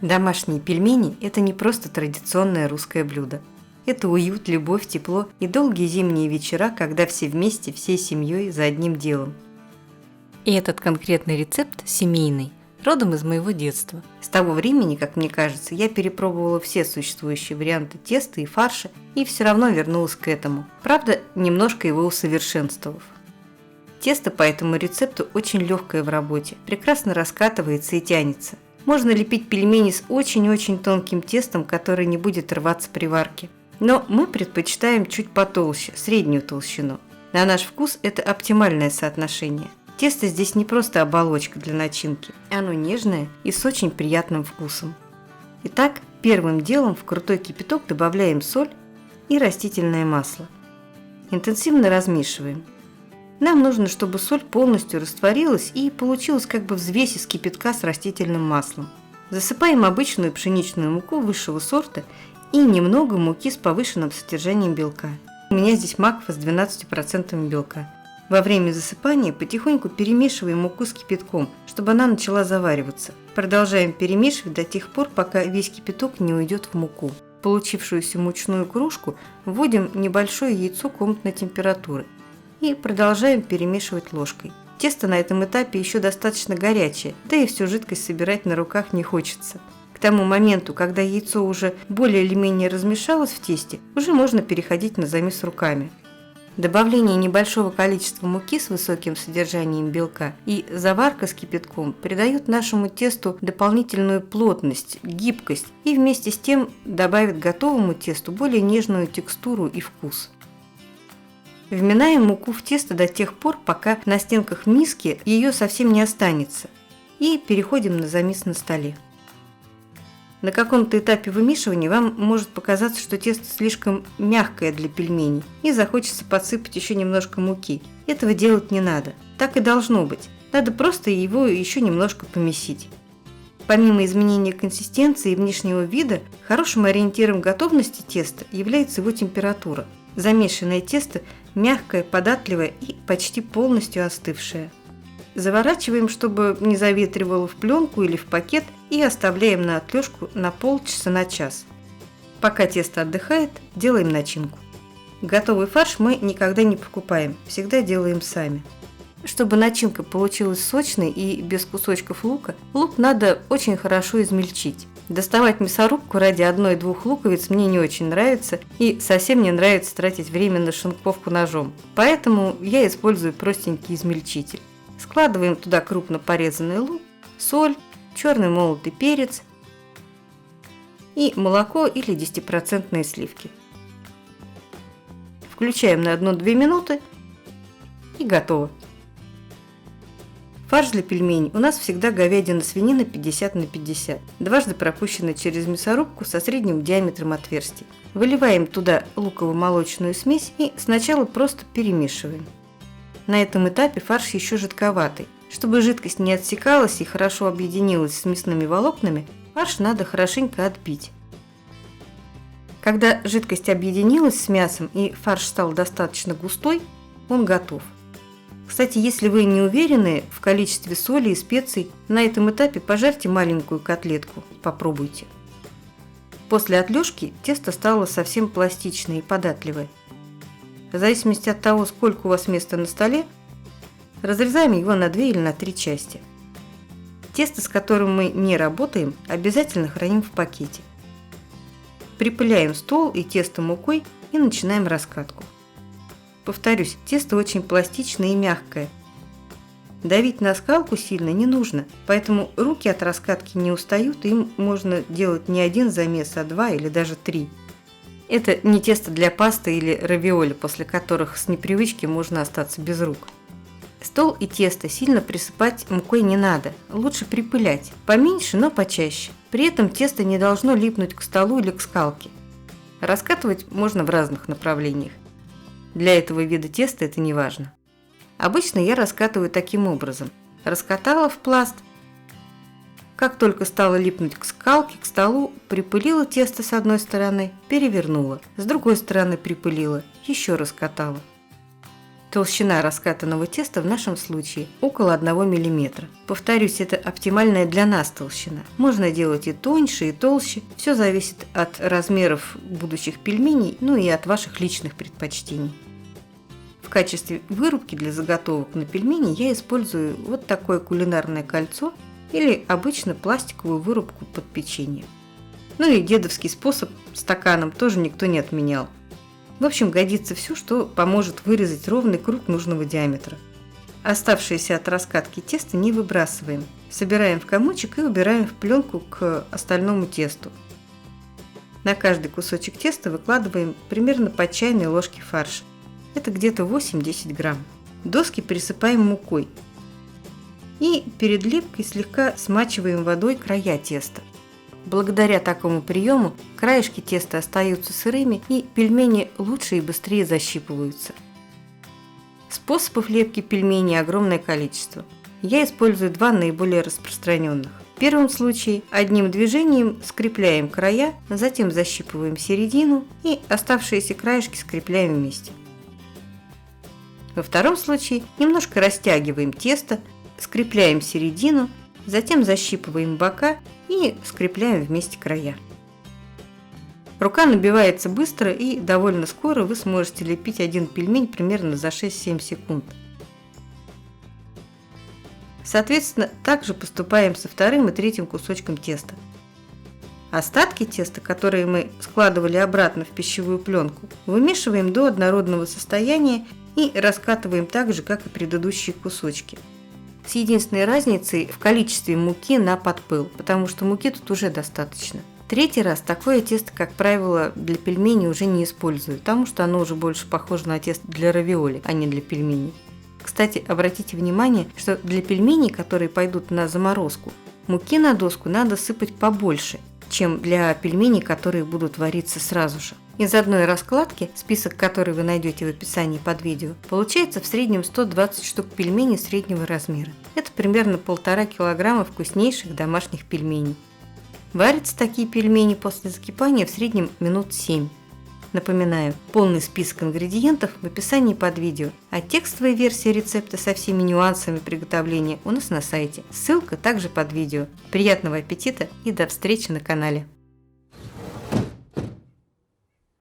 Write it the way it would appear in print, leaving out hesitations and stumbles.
Домашние пельмени – это не просто традиционное русское блюдо. Это уют, любовь, тепло и долгие зимние вечера, когда все вместе, всей семьей за одним делом. И этот конкретный рецепт семейный, родом из моего детства. С того времени, как мне кажется, я перепробовала все существующие варианты теста и фарша и все равно вернулась к этому, правда, немножко его усовершенствовав. Тесто по этому рецепту очень легкое в работе, прекрасно раскатывается и тянется. Можно лепить пельмени с очень-очень тонким тестом, которое не будет рваться при варке. Но мы предпочитаем чуть потолще, среднюю толщину. На наш вкус это оптимальное соотношение. Тесто здесь не просто оболочка для начинки, оно нежное и с очень приятным вкусом. Итак, первым делом в крутой кипяток добавляем соль и растительное масло. Интенсивно размешиваем. Нам нужно, чтобы соль полностью растворилась и получилась как бы взвесь из кипятка с растительным маслом. Засыпаем обычную пшеничную муку высшего сорта и немного муки с повышенным содержанием белка. У меня здесь макфа с 12% белка. Во время засыпания потихоньку перемешиваем муку с кипятком, чтобы она начала завариваться. Продолжаем перемешивать до тех пор, пока весь кипяток не уйдет в муку. В получившуюся мучную кружку вводим небольшое яйцо комнатной температуры и продолжаем перемешивать ложкой. Тесто на этом этапе еще достаточно горячее, да и всю жидкость собирать на руках не хочется. К тому моменту, когда яйцо уже более или менее размешалось в тесте, уже можно переходить на замес руками. Добавление небольшого количества муки с высоким содержанием белка и заварка с кипятком придают нашему тесту дополнительную плотность, гибкость и вместе с тем добавит готовому тесту более нежную текстуру и вкус. Вминаем муку в тесто до тех пор, пока на стенках миски ее совсем не останется, и переходим на замес на столе. На каком-то этапе вымешивания вам может показаться, что тесто слишком мягкое для пельменей и захочется подсыпать еще немножко муки. Этого делать не надо. Так и должно быть. Надо просто его еще немножко помесить. Помимо изменения консистенции и внешнего вида, хорошим ориентиром готовности теста является его температура. Замешанное тесто мягкое, податливое и почти полностью остывшее. Заворачиваем, чтобы не заветривало в пленку или в пакет, и оставляем на отлежку на полчаса на час. Пока тесто отдыхает, делаем начинку. Готовый фарш мы никогда не покупаем, всегда делаем сами. Чтобы начинка получилась сочной и без кусочков лука, лук надо очень хорошо измельчить. Доставать мясорубку ради 1-2 луковиц мне не очень нравится, и совсем не нравится тратить время на шинковку ножом. Поэтому я использую простенький измельчитель. Складываем туда крупно порезанный лук, соль, черный молотый перец и молоко или 10% сливки. Включаем на 1-2 минуты и готово. Фарш для пельменей у нас всегда говядина-свинина 50/50, дважды пропущенный через мясорубку со средним диаметром отверстий. Выливаем туда луково-молочную смесь и сначала просто перемешиваем. На этом этапе фарш еще жидковатый. Чтобы жидкость не отсекалась и хорошо объединилась с мясными волокнами, фарш надо хорошенько отбить. Когда жидкость объединилась с мясом и фарш стал достаточно густой, он готов. Кстати, если вы не уверены в количестве соли и специй, на этом этапе пожарьте маленькую котлетку, попробуйте. После отлежки тесто стало совсем пластичное и податливое. В зависимости от того, сколько у вас места на столе, разрезаем его на 2 или на 3 части. Тесто, с которым мы не работаем, обязательно храним в пакете. Припыляем стол и тесто мукой и начинаем раскатку. Повторюсь, тесто очень пластичное и мягкое. Давить на скалку сильно не нужно, поэтому руки от раскатки не устают, и им можно делать не 1 замес, а 2 или даже 3. Это не тесто для пасты или равиоли, после которых с непривычки можно остаться без рук. Стол и тесто сильно присыпать мукой не надо, лучше припылять, поменьше, но почаще. При этом тесто не должно липнуть к столу или к скалке. Раскатывать можно в разных направлениях. Для этого вида теста это не важно. Обычно я раскатываю таким образом. Раскатала в пласт. Как только стало липнуть к скалке, к столу, припылила тесто с одной стороны, перевернула. С другой стороны припылила, еще раскатала. Толщина раскатанного теста в нашем случае около 1 мм. Повторюсь, это оптимальная для нас толщина. Можно делать и тоньше, и толще. Все зависит от размеров будущих пельменей, ну и от ваших личных предпочтений. В качестве вырубки для заготовок на пельмени я использую вот такое кулинарное кольцо или обычно пластиковую вырубку под печенье. Ну и дедовский способ стаканом тоже никто не отменял. В общем, годится все, что поможет вырезать ровный круг нужного диаметра. Оставшееся от раскатки тесто не выбрасываем. Собираем в комочек и убираем в пленку к остальному тесту. На каждый кусочек теста выкладываем примерно по чайной ложке фарша. Это где-то 8-10 грамм. Доски присыпаем мукой. И перед лепкой слегка смачиваем водой края теста. Благодаря такому приему краешки теста остаются сырыми и пельмени лучше и быстрее защипываются. Способов лепки пельменей огромное количество. Я использую 2 наиболее распространенных. В первом случае одним движением скрепляем края, затем защипываем середину и оставшиеся краешки скрепляем вместе. Во втором случае немножко растягиваем тесто, скрепляем середину, затем защипываем бока и скрепляем вместе края. Рука набивается быстро, и довольно скоро вы сможете лепить один пельмень примерно за 6-7 секунд. Соответственно, также поступаем со вторым и третьим кусочком теста. Остатки теста, которые мы складывали обратно в пищевую пленку, вымешиваем до однородного состояния и раскатываем так же, как и предыдущие кусочки. С единственной разницей в количестве муки на подпыл, потому что муки тут уже достаточно. Третий раз такое тесто, как правило, для пельменей уже не использую, потому что оно уже больше похоже на тесто для равиоли, а не для пельменей. Кстати, обратите внимание, что для пельменей, которые пойдут на заморозку, муки на доску надо сыпать побольше, чем для пельменей, которые будут вариться сразу же. Из одной раскладки, список которой вы найдете в описании под видео, получается в среднем 120 штук пельменей среднего размера. Это примерно 1,5 килограмма вкуснейших домашних пельменей. Варятся такие пельмени после закипания в среднем минут 7. Напоминаю, полный список ингредиентов в описании под видео, а текстовая версия рецепта со всеми нюансами приготовления у нас на сайте. Ссылка также под видео. Приятного аппетита и до встречи на канале!